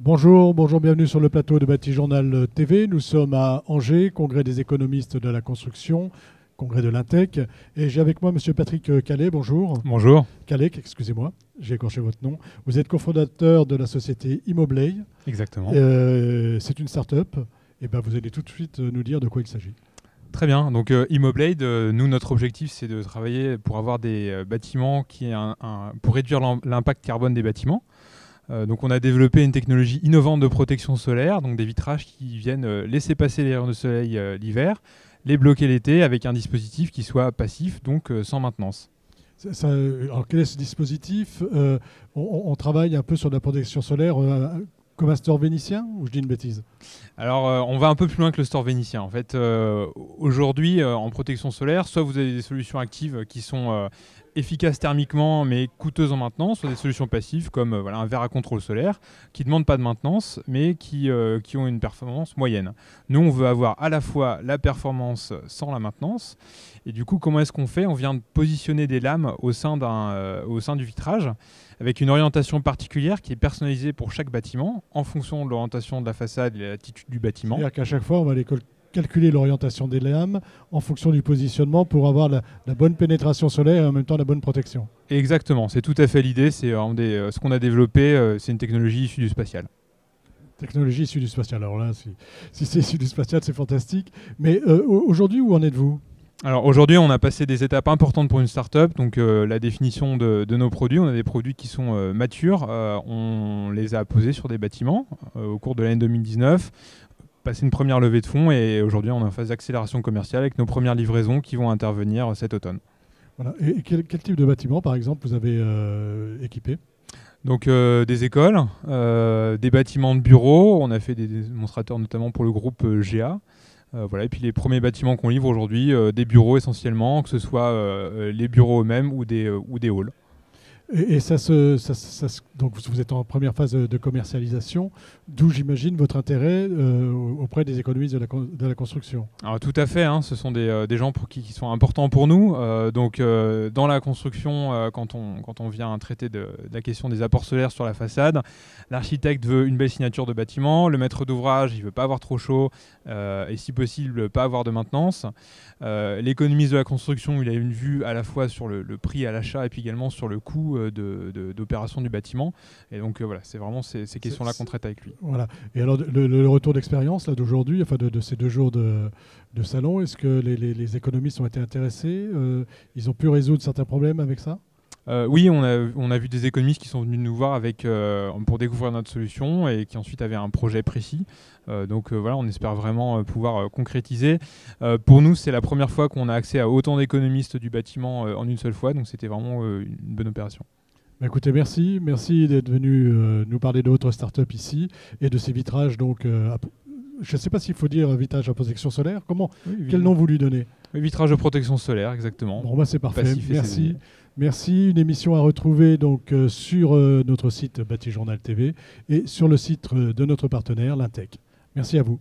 Bonjour, bonjour, bienvenue sur le plateau de Bâti-Journal TV. Nous sommes à Angers, congrès des économistes de la construction, congrès de l'Intec. Et j'ai avec moi M. Patrick Calais, bonjour. Bonjour. Calais, excusez-moi, j'ai écorché votre nom. Vous êtes cofondateur de la société Immoblay. Exactement. C'est une start-up. Et ben, vous allez tout de suite nous dire de quoi il s'agit. Très bien. Donc Immoblay, nous, notre objectif, c'est de travailler pour avoir des bâtiments pour réduire l'impact carbone des bâtiments. Donc on a développé une technologie innovante de protection solaire, donc des vitrages qui viennent laisser passer les rayons de soleil l'hiver, les bloquer l'été avec un dispositif qui soit passif, donc sans maintenance. Alors quel est ce dispositif? On travaille un peu sur la protection solaire comme un store vénitien, ou je dis une bêtise? Alors on va un peu plus loin que le store vénitien. En fait, aujourd'hui, en protection solaire, soit vous avez des solutions actives qui sont efficaces thermiquement mais coûteuses en maintenance, soit des solutions passives comme un verre à contrôle solaire qui ne demandent pas de maintenance mais qui ont une performance moyenne. Nous, on veut avoir à la fois la performance sans la maintenance. Et du coup, comment est-ce qu'on fait? On vient de positionner des lames au sein du vitrage avec une orientation particulière qui est personnalisée pour chaque bâtiment en fonction de l'orientation de la façade et de l'attitude du bâtiment. C'est-à-dire qu'à chaque fois, on va aller calculer l'orientation des lames en fonction du positionnement pour avoir la bonne pénétration solaire et en même temps la bonne protection. Exactement, c'est tout à fait l'idée. C'est ce qu'on a développé, c'est une technologie issue du spatial. Technologie issue du spatial. Alors là, si c'est issu du spatial, c'est fantastique. Mais aujourd'hui, où en êtes-vous? Alors aujourd'hui, on a passé des étapes importantes pour une start-up, donc la définition de nos produits. On a des produits qui sont matures, on les a posés sur des bâtiments au cours de l'année 2019, passé une première levée de fonds et aujourd'hui on est en phase d'accélération commerciale avec nos premières livraisons qui vont intervenir cet automne. Voilà. Et quel type de bâtiment, par exemple, vous avez équipé? Donc des écoles, des bâtiments de bureaux, on a fait des démonstrateurs notamment pour le groupe GA. Et puis les premiers bâtiments qu'on livre aujourd'hui, des bureaux essentiellement, que ce soit les bureaux eux-mêmes ou des halls. Et donc vous êtes en première phase de commercialisation, d'où j'imagine votre intérêt auprès des économistes de la construction. Alors, tout à fait, ce sont des gens qui sont importants pour nous. Dans la construction, quand on vient traiter de la question des apports solaires sur la façade, l'architecte veut une belle signature de bâtiment, le maître d'ouvrage il ne veut pas avoir trop chaud et si possible pas avoir de maintenance. L'économiste de la construction il a une vue à la fois sur le prix à l'achat et puis également sur le coût d'opération du bâtiment. Et donc c'est vraiment ces questions-là qu'on traite avec lui. Voilà. Et alors le retour d'expérience là d'aujourd'hui, enfin de ces 2 jours de salon, est-ce que les économistes ont été intéressés? Ils ont pu résoudre certains problèmes avec ça? Oui, on a vu des économistes qui sont venus nous voir pour découvrir notre solution et qui ensuite avaient un projet précis. On espère vraiment pouvoir concrétiser. Pour nous, c'est la première fois qu'on a accès à autant d'économistes du bâtiment en une seule fois, donc c'était vraiment une bonne opération. Écoutez, merci d'être venu nous parler de votre start-up ici et de ces vitrages. Donc, je ne sais pas s'il faut dire vitrage à protection solaire. Quel nom vous lui donnez? Vitrage de protection solaire, exactement. Bon, c'est parfait. Merci. Une émission à retrouver donc sur notre site Bâti-Journal TV et sur le site de notre partenaire, l'Intec. Merci à vous.